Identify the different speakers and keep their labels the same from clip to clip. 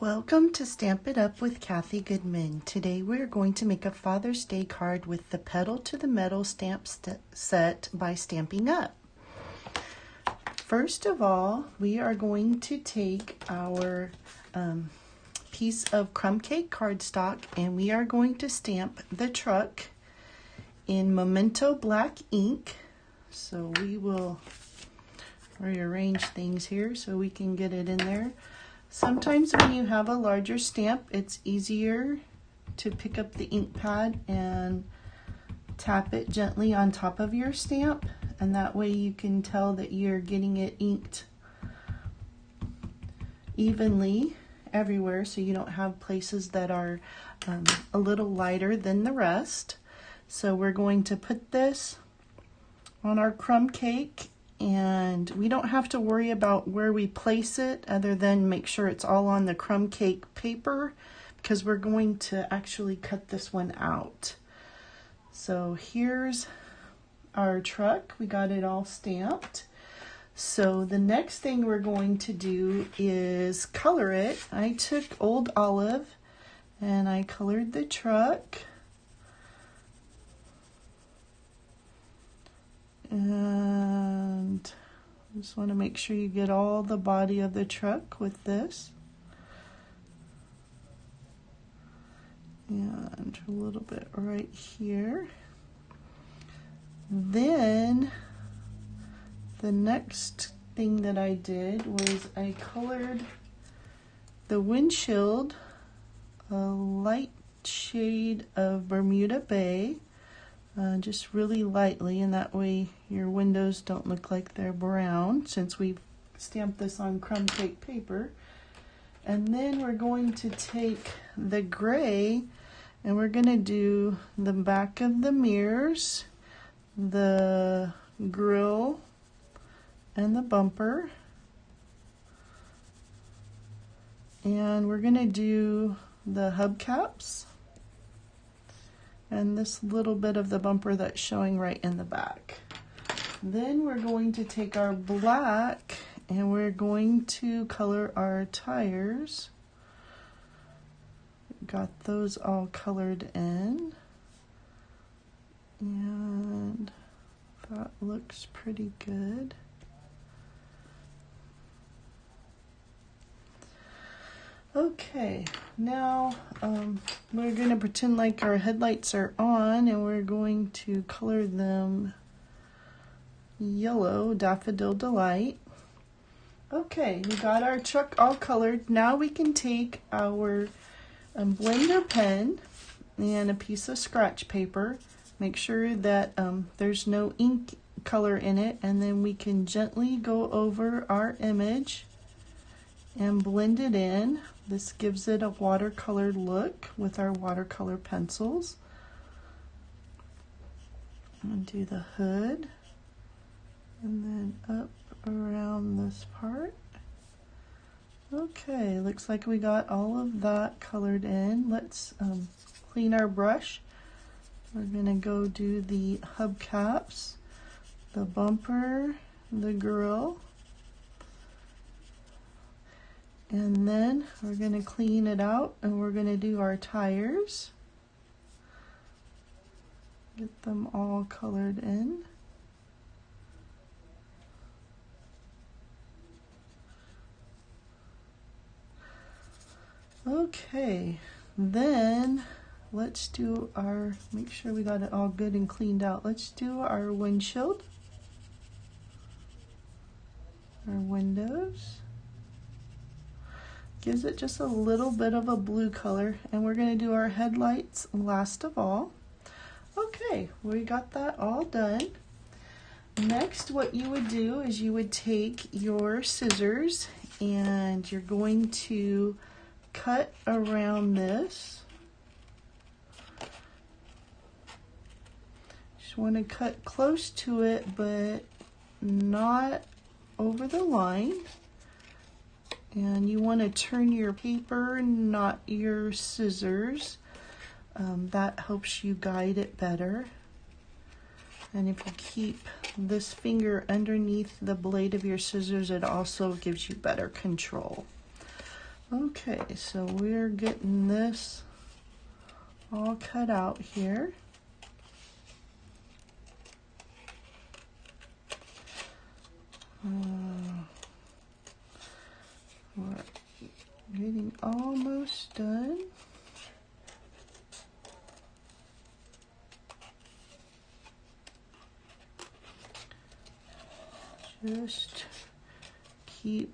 Speaker 1: Welcome to Stamp It Up with Kathy Goodman. Today we're going to make a Father's Day card with the Petal to the Metal stamp set by Stampin' Up. First of all, we are going to take our piece of crumb cake cardstock and we are going to stamp the truck in Memento black ink. So we will rearrange things here so we can get it in there. Sometimes when you have a larger stamp, it's easier to pick up the ink pad and tap it gently on top of your stamp, and that way you can tell that you're getting it inked evenly everywhere, so you don't have places that are a little lighter than the rest. So we're going to put this on our crumb cake, and we don't have to worry about where we place it other than make sure it's all on the crumb cake paper, because we're going to actually cut this one out. So here's our truck. We got it all stamped. So the next thing we're going to do is color it. I took Old Olive and I colored the truck. And just want to make sure you get all the body of the truck with this. And a little bit right here. Then the next thing that I did was I colored the windshield a light shade of Bermuda Bay. Just really lightly, and that way your windows don't look like they're brown, since we've stamped this on crumb cake paper. And then we're going to take the gray and we're going to do the back of the mirrors, the grille, and the bumper. And we're going to do the hubcaps and this little bit of the bumper that's showing right in the back. Then we're going to take our black and we're going to color our tires. Got those all colored in, and that looks pretty good. Okay, now we're going to pretend like our headlights are on, and we're going to color them yellow, Daffodil Delight. Okay, we got our truck all colored. Now we can take our blender pen and a piece of scratch paper. Make sure that there's no ink color in it, and then we can gently go over our image and blend it in. This gives it a watercolored look with our watercolor pencils. And do the hood, and then up around this part. Okay, looks like we got all of that colored in. Let's clean our brush. We're gonna go do the hubcaps, the bumper, the grille. And then we're going to clean it out and we're going to do our tires. Get them all colored in. Okay, then let's do our, make sure we got it all good and cleaned out. Let's do our windshield, our windows. Gives it just a little bit of a blue color, and we're going to do our headlights last of all. Okay, we got that all done. Next, what you would do is you would take your scissors and you're going to cut around this. Just want to cut close to it, but not over the line. And you want to turn your paper, not your scissors. That helps you guide it better. And if you keep this finger underneath the blade of your scissors, it also gives you better control. Okay, so we're getting this all cut out here. We're getting almost done. Just keep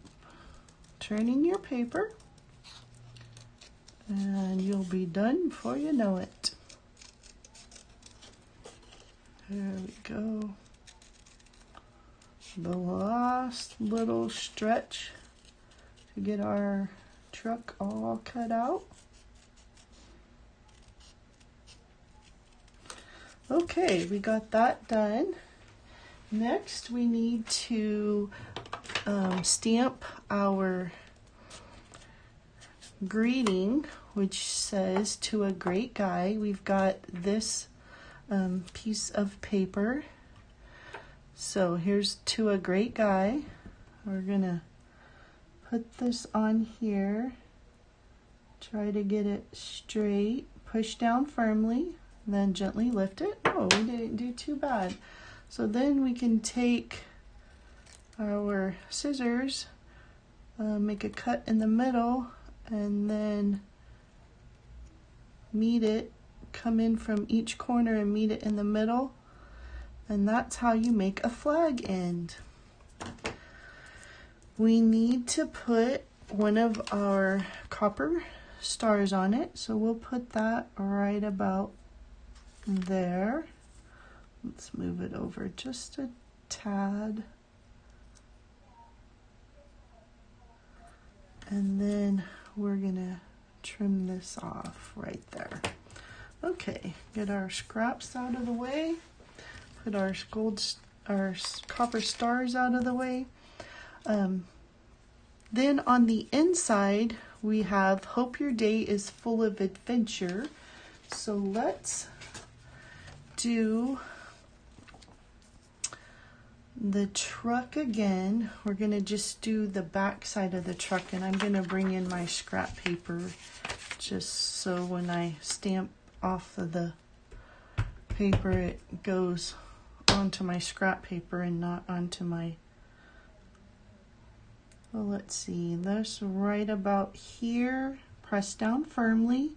Speaker 1: turning your paper and you'll be done before you know it. There we go. The last little stretch to get our truck all cut out. Okay, we got that done. Next, we need to stamp our greeting, which says "To a Great Guy." We've got this piece of paper. So here's "To a Great Guy." We're gonna put this on here. Try to get it straight. Push down firmly, then gently lift it. Oh, we didn't do too bad. So then we can take our scissors, make a cut in the middle, and then meet it, come in from each corner and meet it in the middle. And that's how you make a flag end. We need to put one of our copper stars on it, so we'll put that right about there. Let's move it over just a tad. And then we're gonna trim this off right there. Okay, get our scraps out of the way. Put our copper stars out of the way. Then on the inside, we have "Hope your day is full of adventure." So let's do the truck again. We're gonna just do the back side of the truck, and I'm gonna bring in my scrap paper just so when I stamp off of the paper, it goes onto my scrap paper and not onto my, well, let's see, this right about here. Press down firmly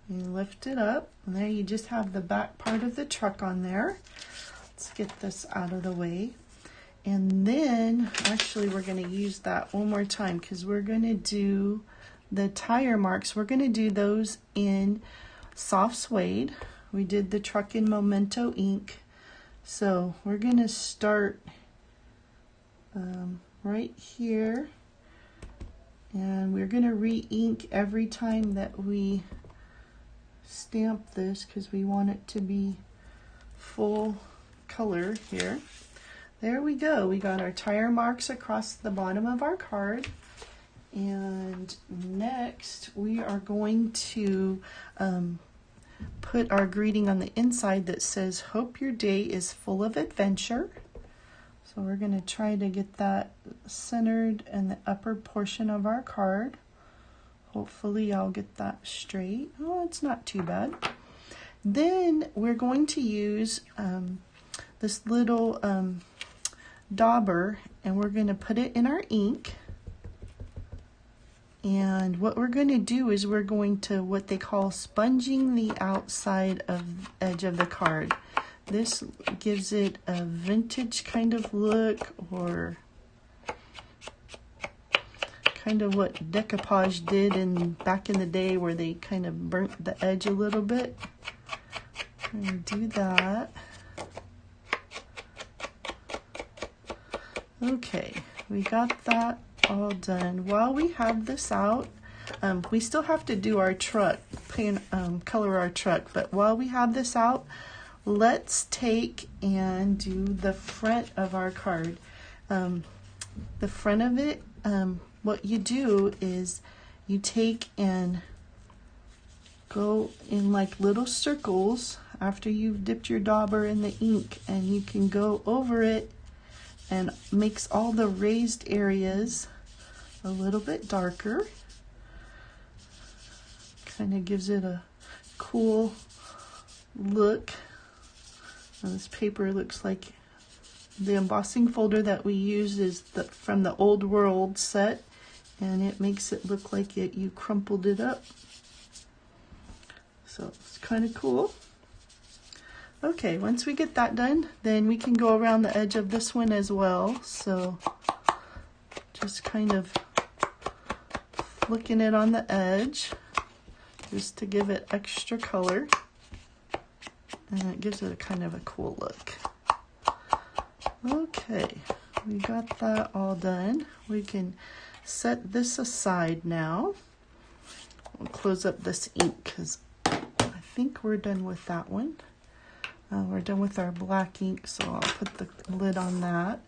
Speaker 1: and lift it up, and there you just have the back part of the truck on there. Let's get this out of the way. And then, actually, we're going to use that one more time because we're going to do the tire marks. We're going to do those in soft suede. We did the truck in Memento ink. So we're going to start right here. And we're going to re-ink every time that we stamp this because we want it to be full color here. There we go. We got our tire marks across the bottom of our card. And next we are going to put our greeting on the inside that says "Hope your day is full of adventure." So we're going to try to get that centered in the upper portion of our card. Hopefully I'll get that straight. Oh, it's not too bad. Then we're going to use this little dauber, and we're going to put it in our ink. And what we're going to do is we're going to what they call sponging the outside of edge of the card. This gives it a vintage kind of look, or kind of what decoupage did back in the day, where they kind of burnt the edge a little bit. And do that. Okay, we got that all done. While we have this out, we still have to do our truck, color our truck, but while we have this out, let's take and do the front of our card. The front of it, what you do is you take and go in like little circles after you've dipped your dauber in the ink, and you can go over it and makes all the raised areas a little bit darker. Kind of gives it a cool look. And this paper looks like the embossing folder that we use is from the Old World set, and it makes it look like you crumpled it up. So it's kind of cool. Okay, once we get that done, then we can go around the edge of this one as well. So just kind of flicking it on the edge just to give it extra color, and it gives it a kind of a cool look. Okay, we got that all done. We can set this aside now. We'll close up this ink because I think we're done with that one. We're done with our black ink, so I'll put the lid on that.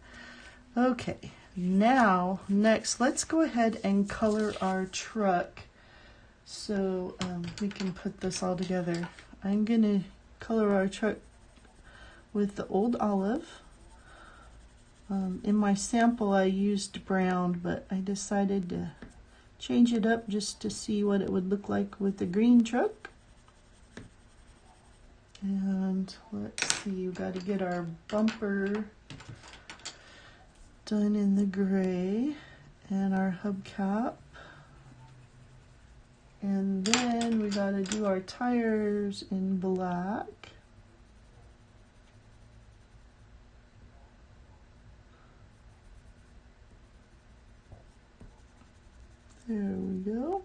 Speaker 1: Okay, now next let's go ahead and color our truck so we can put this all together. I'm gonna color our truck with the Old Olive. In my sample I used brown, but I decided to change it up just to see what it would look like with the green truck. And let's see, we've got to get our bumper done in the gray and our hubcap. And then we got to do our tires in black. There we go.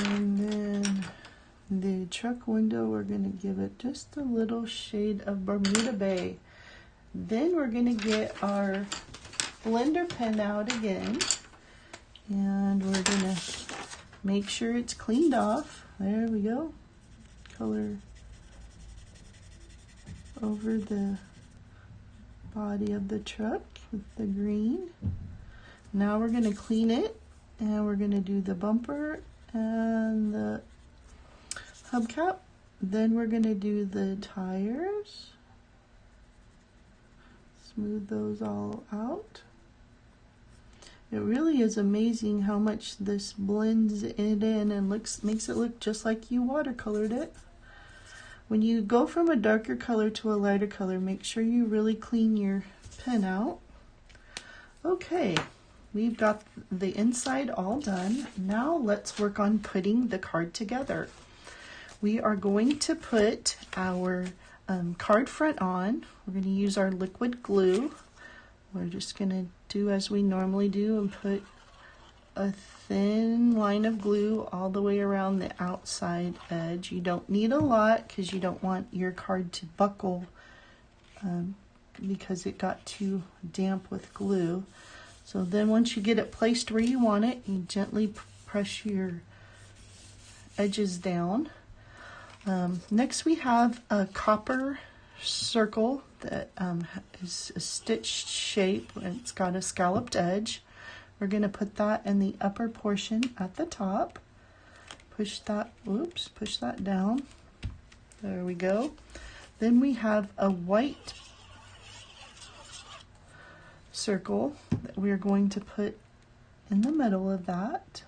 Speaker 1: And then the truck window, we're going to give it just a little shade of Bermuda Bay. Then we're going to get our blender pen out again, and we're going to make sure it's cleaned off. There we go. Color over the body of the truck with the green. Now we're going to clean it, and we're going to do the bumper and the hubcap. Then we're going to do the tires. Smooth those all out. It really is amazing how much this blends it in and makes it look just like you watercolored it. When you go from a darker color to a lighter color, make sure you really clean your pen out. Okay, we've got the inside all done. Now let's work on putting the card together. We are going to put our card front on. We're going to use our liquid glue. We're just going to do as we normally do and put a thin line of glue all the way around the outside edge. You don't need a lot because you don't want your card to buckle because it got too damp with glue. So then once you get it placed where you want it, you gently press your edges down. Next we have a copper circle that is a stitched shape, and it's got a scalloped edge. We're going to put that in the upper portion at the top. Push that, oops, push that down. There we go. Then we have a white circle that we're going to put in the middle of that.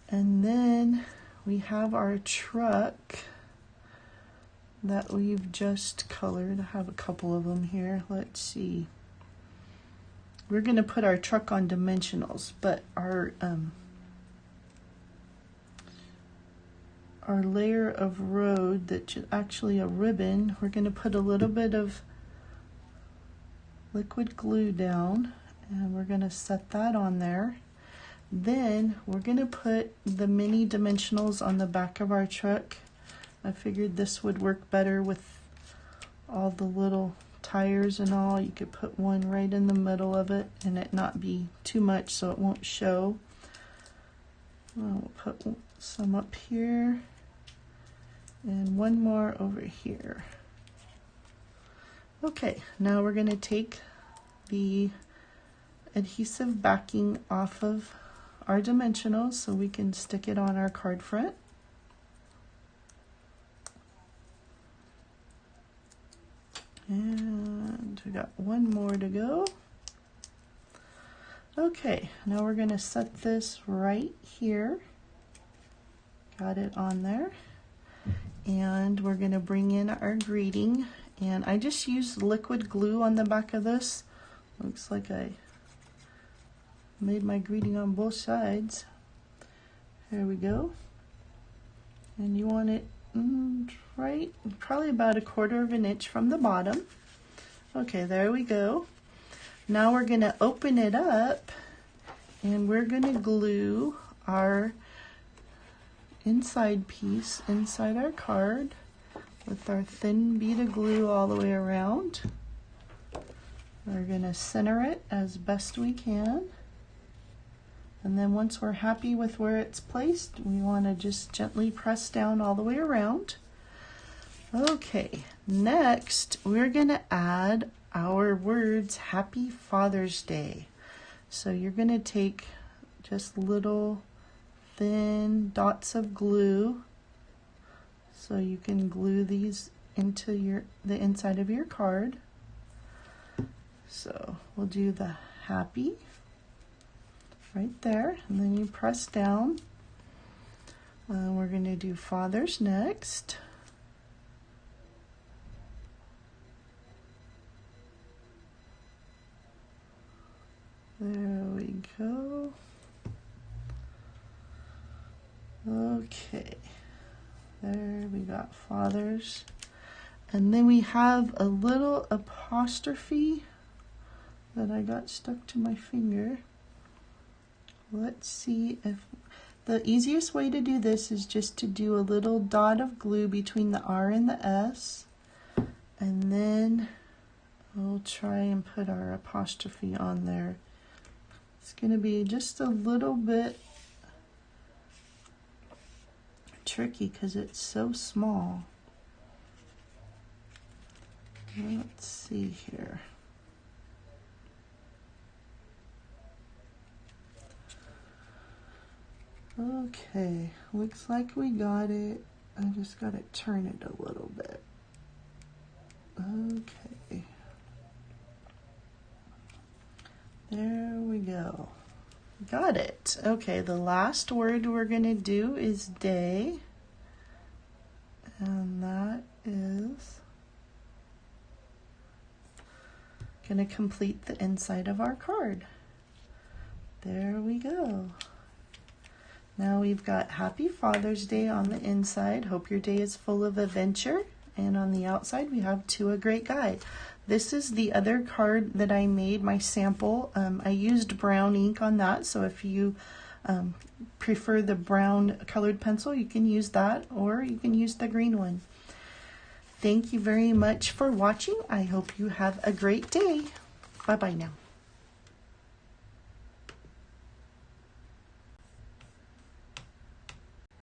Speaker 1: And then we have our truck that we've just colored. I have a couple of them here. Let's see. We're going to put our truck on dimensionals, but our layer of road that's actually a ribbon, we're going to put a little bit of liquid glue down, and we're going to set that on there. Then we're going to put the mini dimensionals on the back of our truck. I figured this would work better with all the little tires and all. You could put one right in the middle of it and it not be too much so it won't show. We'll put some up here and one more over here. Okay, now we're going to take the adhesive backing off of our dimensionals so we can stick it on our card front. And we got one more to go. Okay, now we're going to set this right here. Got it on there. And we're going to bring in our greeting. And I just used liquid glue on the back of this. Looks like I made my greeting on both sides. There we go. And you want it right, probably about 1/4 of an inch from the bottom. Okay, there we go. Now we're going to open it up and we're going to glue our inside piece inside our card with our thin bead of glue all the way around. We're going to center it as best we can. And then once we're happy with where it's placed, we want to just gently press down all the way around. Okay, next we're going to add our words Happy Father's Day. So you're going to take just little thin dots of glue so you can glue these into the inside of your card. So we'll do the happy right there, and then you press down. We're going to do Father's next. There we go. Okay, there we got Father's. And then we have a little apostrophe that I got stuck to my finger. Let's see if the easiest way to do this is just to do a little dot of glue between the R and the S, and then we'll try and put our apostrophe on there. It's going to be just a little bit tricky because it's so small. Let's see here. Okay, looks like we got it. I just got to turn it a little bit. Okay. There we go. Got it. Okay, the last word we're going to do is day. And that is going to complete the inside of our card. There we go. Now we've got Happy Father's Day on the inside. Hope your day is full of adventure. And on the outside we have To a Great Guy. This is the other card that I made, my sample. I used brown ink on that, so if you prefer the brown colored pencil, you can use that, or you can use the green one. Thank you very much for watching. I hope you have a great day. Bye-bye now.